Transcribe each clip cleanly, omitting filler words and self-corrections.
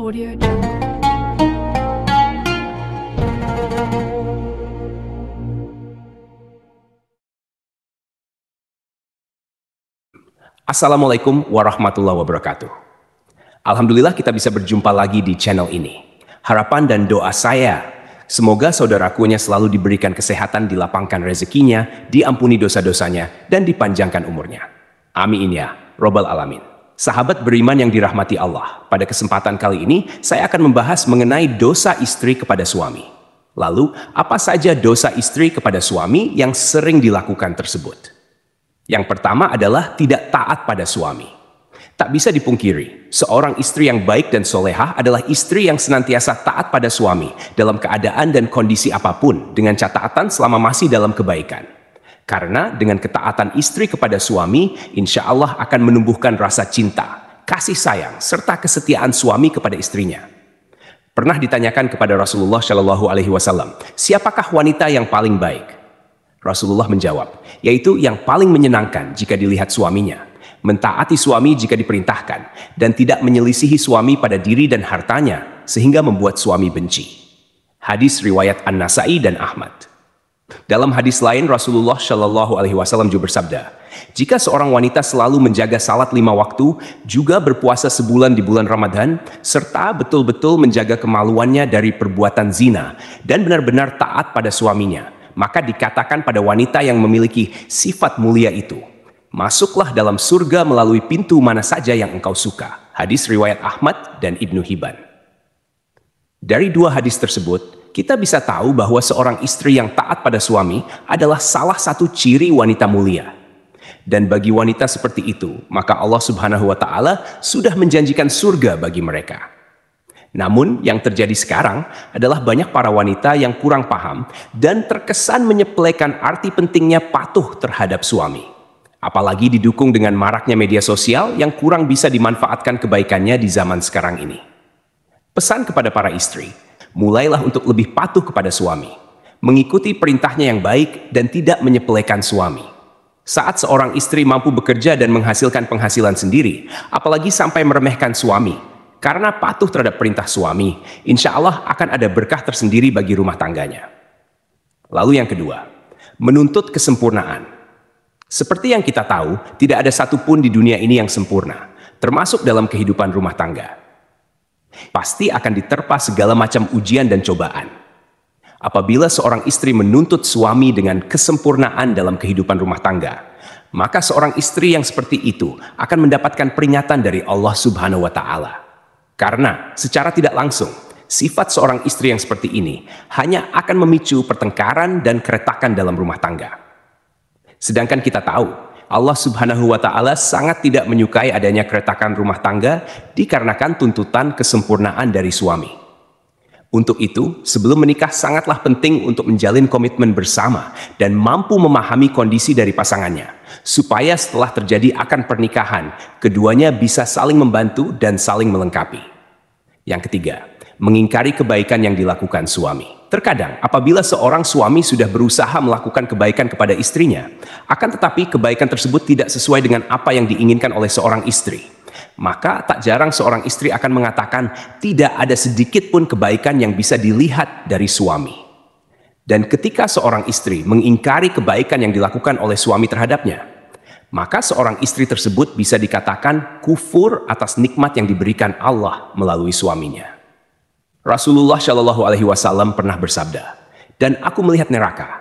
Audio Jungle. Assalamualaikum warahmatullahi wabarakatuh. Alhamdulillah kita bisa berjumpa lagi di channel ini. Harapan dan doa saya, semoga saudarakunya selalu diberikan kesehatan, dilapangkan rezekinya, diampuni dosa-dosanya, dan dipanjangkan umurnya. Amin ya, Robbal Alamin. Sahabat beriman yang dirahmati Allah, pada kesempatan kali ini saya akan membahas mengenai dosa istri kepada suami. Lalu, apa saja dosa istri kepada suami yang sering dilakukan tersebut? Yang pertama adalah tidak taat pada suami. Tak bisa dipungkiri, seorang istri yang baik dan solehah adalah istri yang senantiasa taat pada suami dalam keadaan dan kondisi apapun dengan catatan selama masih dalam kebaikan. Karena dengan ketaatan istri kepada suami, insya Allah akan menumbuhkan rasa cinta, kasih sayang, serta kesetiaan suami kepada istrinya. Pernah ditanyakan kepada Rasulullah Shallallahu Alaihi Wasallam, siapakah wanita yang paling baik? Rasulullah menjawab, yaitu yang paling menyenangkan jika dilihat suaminya, mentaati suami jika diperintahkan, dan tidak menyelisihi suami pada diri dan hartanya, sehingga membuat suami benci. Hadis riwayat An-Nasai dan Ahmad. Dalam hadis lain, Rasulullah Shallallahu Alaihi Wasallam juga bersabda, jika seorang wanita selalu menjaga salat 5 waktu, juga berpuasa sebulan di bulan Ramadan, serta betul-betul menjaga kemaluannya dari perbuatan zina, dan benar-benar taat pada suaminya, maka dikatakan pada wanita yang memiliki sifat mulia itu, masuklah dalam surga melalui pintu mana saja yang engkau suka. Hadis riwayat Ahmad dan Ibnu Hibban. Dari dua hadis tersebut, kita bisa tahu bahwa seorang istri yang taat pada suami adalah salah satu ciri wanita mulia. Dan bagi wanita seperti itu, maka Allah Subhanahu wa Ta'ala sudah menjanjikan surga bagi mereka. Namun, yang terjadi sekarang adalah banyak para wanita yang kurang paham dan terkesan menyepelekan arti pentingnya patuh terhadap suami. Apalagi didukung dengan maraknya media sosial yang kurang bisa dimanfaatkan kebaikannya di zaman sekarang ini. Pesan kepada para istri, mulailah untuk lebih patuh kepada suami, mengikuti perintahnya yang baik dan tidak menyepelekan suami. Saat seorang istri mampu bekerja dan menghasilkan penghasilan sendiri, apalagi sampai meremehkan suami, karena patuh terhadap perintah suami, insya Allah akan ada berkah tersendiri bagi rumah tangganya. Lalu yang kedua, menuntut kesempurnaan. Seperti yang kita tahu, tidak ada satupun di dunia ini yang sempurna, termasuk dalam kehidupan rumah tangga. Pasti akan diterpa segala macam ujian dan cobaan. Apabila seorang istri menuntut suami dengan kesempurnaan dalam kehidupan rumah tangga, maka seorang istri yang seperti itu akan mendapatkan peringatan dari Allah Subhanahu wa Ta'ala. Karena secara tidak langsung, sifat seorang istri yang seperti ini hanya akan memicu pertengkaran dan keretakan dalam rumah tangga. Sedangkan kita tahu, Allah Subhanahu wa Ta'ala sangat tidak menyukai adanya keretakan rumah tangga dikarenakan tuntutan kesempurnaan dari suami. Untuk itu, sebelum menikah sangatlah penting untuk menjalin komitmen bersama dan mampu memahami kondisi dari pasangannya, supaya setelah terjadi akad pernikahan, keduanya bisa saling membantu dan saling melengkapi. Yang ketiga, mengingkari kebaikan yang dilakukan suami. Terkadang, apabila seorang suami sudah berusaha melakukan kebaikan kepada istrinya, akan tetapi kebaikan tersebut tidak sesuai dengan apa yang diinginkan oleh seorang istri, maka tak jarang seorang istri akan mengatakan tidak ada sedikit pun kebaikan yang bisa dilihat dari suami. Dan ketika seorang istri mengingkari kebaikan yang dilakukan oleh suami terhadapnya, maka seorang istri tersebut bisa dikatakan kufur atas nikmat yang diberikan Allah melalui suaminya. Rasulullah Shallallahu Alaihi Wasallam pernah bersabda, dan aku melihat neraka.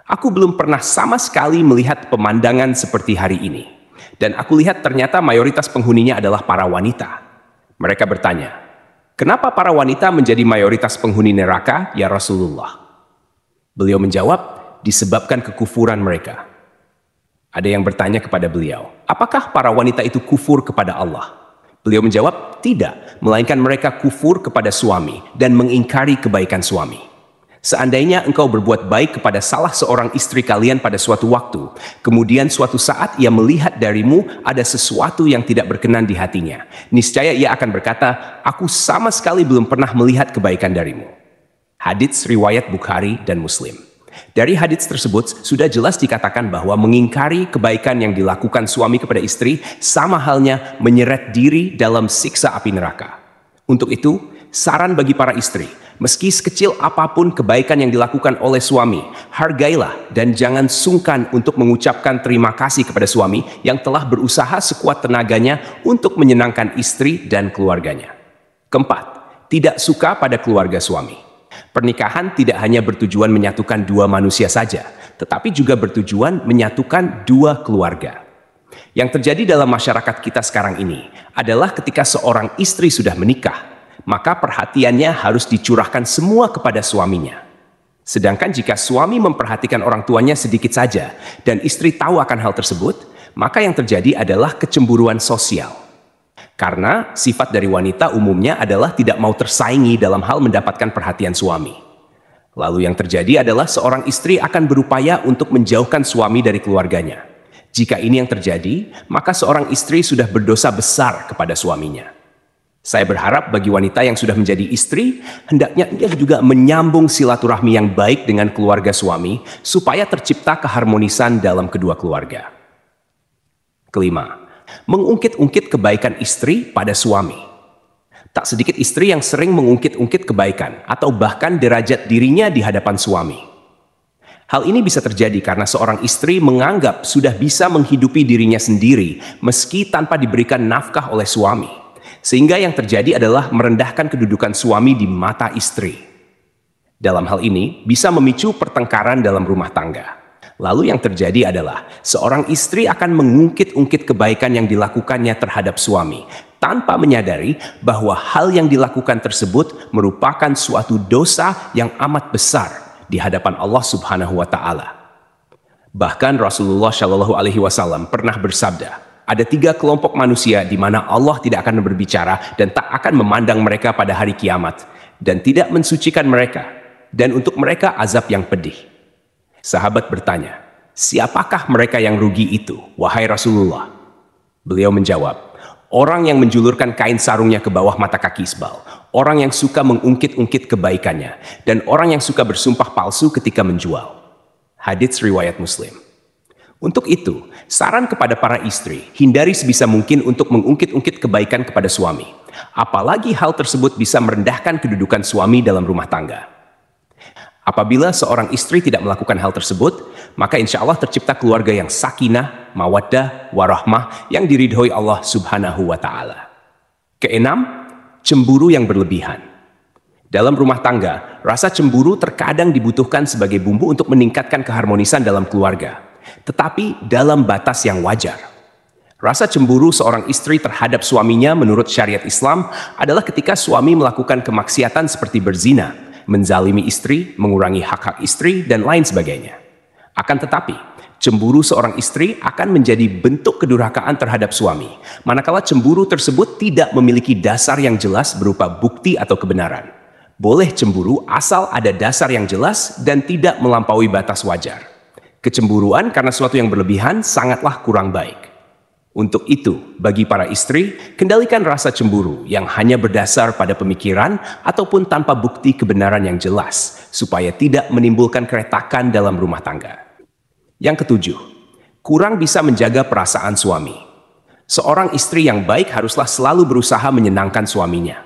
Aku belum pernah sama sekali melihat pemandangan seperti hari ini. Dan aku lihat ternyata mayoritas penghuninya adalah para wanita. Mereka bertanya, kenapa para wanita menjadi mayoritas penghuni neraka, ya Rasulullah? Beliau menjawab, disebabkan kekufuran mereka. Ada yang bertanya kepada beliau, apakah para wanita itu kufur kepada Allah? Beliau menjawab, tidak, melainkan mereka kufur kepada suami dan mengingkari kebaikan suami. Seandainya engkau berbuat baik kepada salah seorang istri kalian pada suatu waktu, kemudian suatu saat ia melihat darimu ada sesuatu yang tidak berkenan di hatinya, niscaya ia akan berkata, aku sama sekali belum pernah melihat kebaikan darimu. Hadits riwayat Bukhari dan Muslim. Dari hadits tersebut sudah jelas dikatakan bahwa mengingkari kebaikan yang dilakukan suami kepada istri sama halnya menyeret diri dalam siksa api neraka. Untuk itu, saran bagi para istri, meski sekecil apapun kebaikan yang dilakukan oleh suami, hargailah dan jangan sungkan untuk mengucapkan terima kasih kepada suami yang telah berusaha sekuat tenaganya untuk menyenangkan istri dan keluarganya. Keempat, tidak suka pada keluarga suami. Pernikahan tidak hanya bertujuan menyatukan dua manusia saja, tetapi juga bertujuan menyatukan dua keluarga. Yang terjadi dalam masyarakat kita sekarang ini adalah ketika seorang istri sudah menikah, maka perhatiannya harus dicurahkan semua kepada suaminya. Sedangkan jika suami memperhatikan orang tuanya sedikit saja dan istri tahu akan hal tersebut, maka yang terjadi adalah kecemburuan sosial. Karena sifat dari wanita umumnya adalah tidak mau tersaingi dalam hal mendapatkan perhatian suami. Lalu yang terjadi adalah seorang istri akan berupaya untuk menjauhkan suami dari keluarganya. Jika ini yang terjadi, maka seorang istri sudah berdosa besar kepada suaminya. Saya berharap bagi wanita yang sudah menjadi istri, hendaknya ia juga menyambung silaturahmi yang baik dengan keluarga suami, supaya tercipta keharmonisan dalam kedua keluarga. Kelima, mengungkit-ungkit kebaikan istri pada suami. Tak sedikit istri yang sering mengungkit-ungkit kebaikan, atau bahkan derajat dirinya di hadapan suami. Hal ini bisa terjadi karena seorang istri menganggap sudah bisa menghidupi dirinya sendiri meski tanpa diberikan nafkah oleh suami. Sehingga yang terjadi adalah merendahkan kedudukan suami di mata istri. Dalam hal ini bisa memicu pertengkaran dalam rumah tangga. Lalu yang terjadi adalah seorang istri akan mengungkit-ungkit kebaikan yang dilakukannya terhadap suami tanpa menyadari bahwa hal yang dilakukan tersebut merupakan suatu dosa yang amat besar di hadapan Allah Subhanahu wa Ta'ala. Bahkan Rasulullah Shallallahu Alaihi Wasallam pernah bersabda, ada 3 kelompok manusia di mana Allah tidak akan berbicara dan tak akan memandang mereka pada hari kiamat dan tidak mensucikan mereka, dan untuk mereka azab yang pedih. Sahabat bertanya, siapakah mereka yang rugi itu, wahai Rasulullah? Beliau menjawab, orang yang menjulurkan kain sarungnya ke bawah mata kaki isbal, orang yang suka mengungkit-ungkit kebaikannya, dan orang yang suka bersumpah palsu ketika menjual. Hadits riwayat Muslim. Untuk itu, saran kepada para istri, hindari sebisa mungkin untuk mengungkit-ungkit kebaikan kepada suami. Apalagi hal tersebut bisa merendahkan kedudukan suami dalam rumah tangga. Apabila seorang istri tidak melakukan hal tersebut, maka insya Allah tercipta keluarga yang sakinah, mawaddah, warahmah yang diridhoi Allah Subhanahu wa Ta'ala. Keenam, cemburu yang berlebihan. Dalam rumah tangga, rasa cemburu terkadang dibutuhkan sebagai bumbu untuk meningkatkan keharmonisan dalam keluarga, tetapi dalam batas yang wajar. Rasa cemburu seorang istri terhadap suaminya menurut syariat Islam adalah ketika suami melakukan kemaksiatan seperti berzina, menzalimi istri, mengurangi hak-hak istri, dan lain sebagainya. Akan tetapi, cemburu seorang istri akan menjadi bentuk kedurhakaan terhadap suami, manakala cemburu tersebut tidak memiliki dasar yang jelas berupa bukti atau kebenaran. Boleh cemburu asal ada dasar yang jelas dan tidak melampaui batas wajar. Kecemburuan karena sesuatu yang berlebihan sangatlah kurang baik. Untuk itu, bagi para istri, kendalikan rasa cemburu yang hanya berdasar pada pemikiran ataupun tanpa bukti kebenaran yang jelas, supaya tidak menimbulkan keretakan dalam rumah tangga. Yang ketujuh, kurang bisa menjaga perasaan suami. Seorang istri yang baik haruslah selalu berusaha menyenangkan suaminya.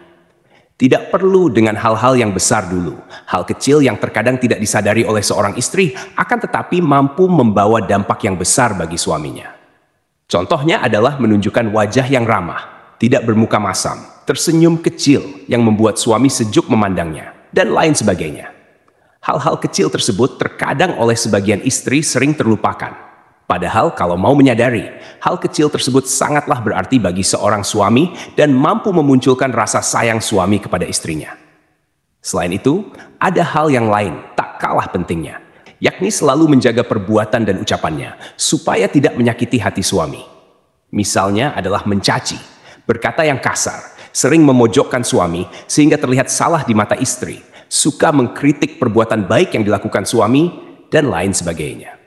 Tidak perlu dengan hal-hal yang besar dulu. Hal kecil yang terkadang tidak disadari oleh seorang istri akan tetapi mampu membawa dampak yang besar bagi suaminya. Contohnya adalah menunjukkan wajah yang ramah, tidak bermuka masam, tersenyum kecil yang membuat suami sejuk memandangnya, dan lain sebagainya. Hal-hal kecil tersebut terkadang oleh sebagian istri sering terlupakan. Padahal kalau mau menyadari, hal kecil tersebut sangatlah berarti bagi seorang suami dan mampu memunculkan rasa sayang suami kepada istrinya. Selain itu, ada hal yang lain tak kalah pentingnya, yakni selalu menjaga perbuatan dan ucapannya supaya tidak menyakiti hati suami. Misalnya adalah mencaci, berkata yang kasar, sering memojokkan suami sehingga terlihat salah di mata istri, suka mengkritik perbuatan baik yang dilakukan suami, dan lain sebagainya.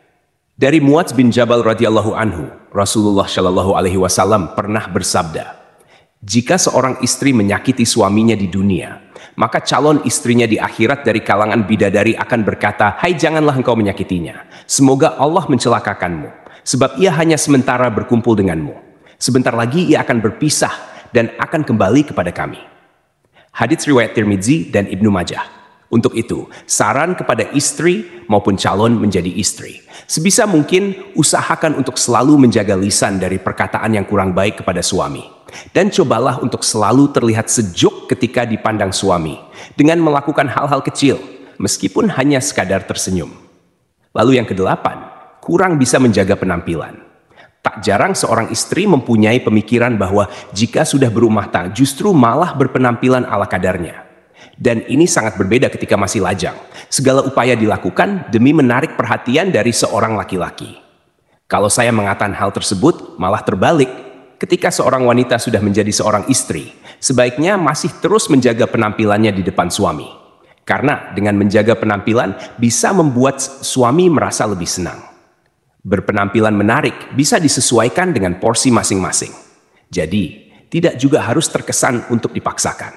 Dari Muadz bin Jabal radhiyallahu anhu, Rasulullah Shallallahu Alaihi Wasallam pernah bersabda, jika seorang istri menyakiti suaminya di dunia, maka calon istrinya di akhirat dari kalangan bidadari akan berkata, hai janganlah engkau menyakitinya, semoga Allah mencelakakanmu, sebab ia hanya sementara berkumpul denganmu. Sebentar lagi ia akan berpisah dan akan kembali kepada kami. Hadits riwayat Tirmidzi dan Ibnu Majah. Untuk itu, saran kepada istri maupun calon menjadi istri. Sebisa mungkin, usahakan untuk selalu menjaga lisan dari perkataan yang kurang baik kepada suami. Dan cobalah untuk selalu terlihat sejuk ketika dipandang suami, dengan melakukan hal-hal kecil, meskipun hanya sekadar tersenyum. Lalu yang kedelapan, kurang bisa menjaga penampilan. Tak jarang seorang istri mempunyai pemikiran bahwa jika sudah berumah tangga, justru malah berpenampilan ala kadarnya. Dan ini sangat berbeda ketika masih lajang. Segala upaya dilakukan demi menarik perhatian dari seorang laki-laki. Kalau saya mengatakan hal tersebut, malah terbalik. Ketika seorang wanita sudah menjadi seorang istri, sebaiknya masih terus menjaga penampilannya di depan suami. Karena dengan menjaga penampilan bisa membuat suami merasa lebih senang. Berpenampilan menarik bisa disesuaikan dengan porsi masing-masing. Jadi, tidak juga harus terkesan untuk dipaksakan.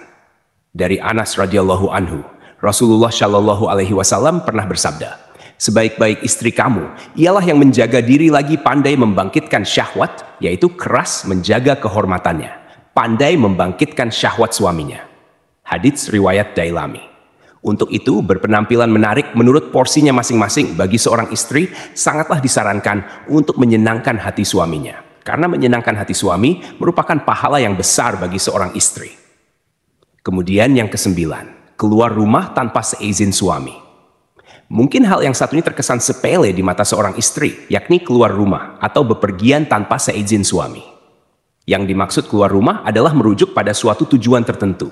Dari Anas radhiyallahu anhu, Rasulullah shallallahu alaihi wasallam pernah bersabda, sebaik-baik istri kamu ialah yang menjaga diri lagi pandai membangkitkan syahwat, yaitu keras menjaga kehormatannya, pandai membangkitkan syahwat suaminya. Hadits riwayat Dailami. Untuk itu, berpenampilan menarik menurut porsinya masing-masing bagi seorang istri sangatlah disarankan untuk menyenangkan hati suaminya. Karena menyenangkan hati suami merupakan pahala yang besar bagi seorang istri. Kemudian yang kesembilan, keluar rumah tanpa seizin suami. Mungkin hal yang satu ini terkesan sepele di mata seorang istri, yakni keluar rumah atau bepergian tanpa seizin suami. Yang dimaksud keluar rumah adalah merujuk pada suatu tujuan tertentu.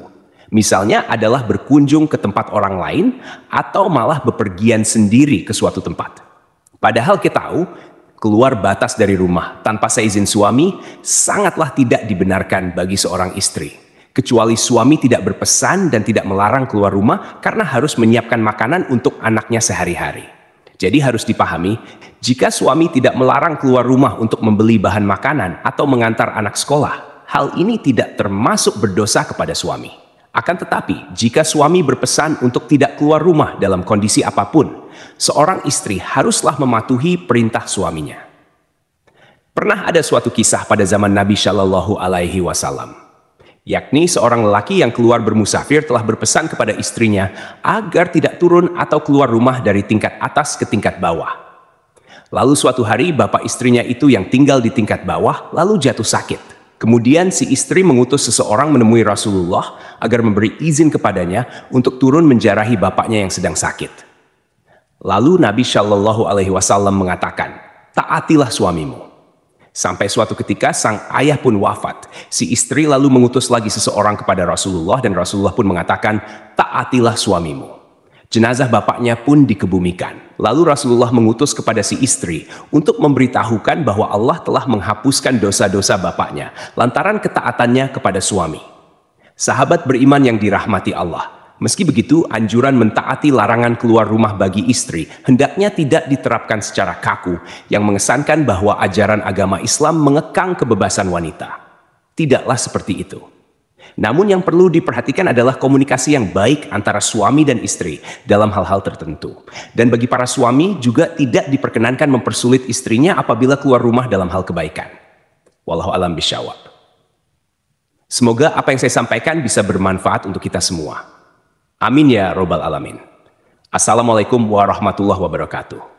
Misalnya adalah berkunjung ke tempat orang lain atau malah bepergian sendiri ke suatu tempat. Padahal kita tahu, keluar batas dari rumah tanpa seizin suami sangatlah tidak dibenarkan bagi seorang istri. Kecuali suami tidak berpesan dan tidak melarang keluar rumah karena harus menyiapkan makanan untuk anaknya sehari-hari. Jadi harus dipahami, jika suami tidak melarang keluar rumah untuk membeli bahan makanan atau mengantar anak sekolah, hal ini tidak termasuk berdosa kepada suami. Akan tetapi, jika suami berpesan untuk tidak keluar rumah dalam kondisi apapun, seorang istri haruslah mematuhi perintah suaminya. Pernah ada suatu kisah pada zaman Nabi Shallallahu Alaihi Wasallam, yakni seorang lelaki yang keluar bermusafir telah berpesan kepada istrinya agar tidak turun atau keluar rumah dari tingkat atas ke tingkat bawah. Lalu suatu hari bapak istrinya itu yang tinggal di tingkat bawah lalu jatuh sakit. Kemudian si istri mengutus seseorang menemui Rasulullah agar memberi izin kepadanya untuk turun menjarahi bapaknya yang sedang sakit. Lalu Nabi Shallallahu Alaihi Wasallam mengatakan, taatilah suamimu. Sampai suatu ketika sang ayah pun wafat. Si istri lalu mengutus lagi seseorang kepada Rasulullah dan Rasulullah pun mengatakan, taatilah suamimu. Jenazah bapaknya pun dikebumikan. Lalu Rasulullah mengutus kepada si istri untuk memberitahukan bahwa Allah telah menghapuskan dosa-dosa bapaknya lantaran ketaatannya kepada suami. Sahabat beriman yang dirahmati Allah, meski begitu, anjuran mentaati larangan keluar rumah bagi istri hendaknya tidak diterapkan secara kaku yang mengesankan bahwa ajaran agama Islam mengekang kebebasan wanita. Tidaklah seperti itu. Namun yang perlu diperhatikan adalah komunikasi yang baik antara suami dan istri dalam hal-hal tertentu. Dan bagi para suami juga tidak diperkenankan mempersulit istrinya apabila keluar rumah dalam hal kebaikan. Wallahu a'lam bishawab. Semoga apa yang saya sampaikan bisa bermanfaat untuk kita semua. Amin ya robbal alamin. Assalamualaikum warahmatullahi wabarakatuh.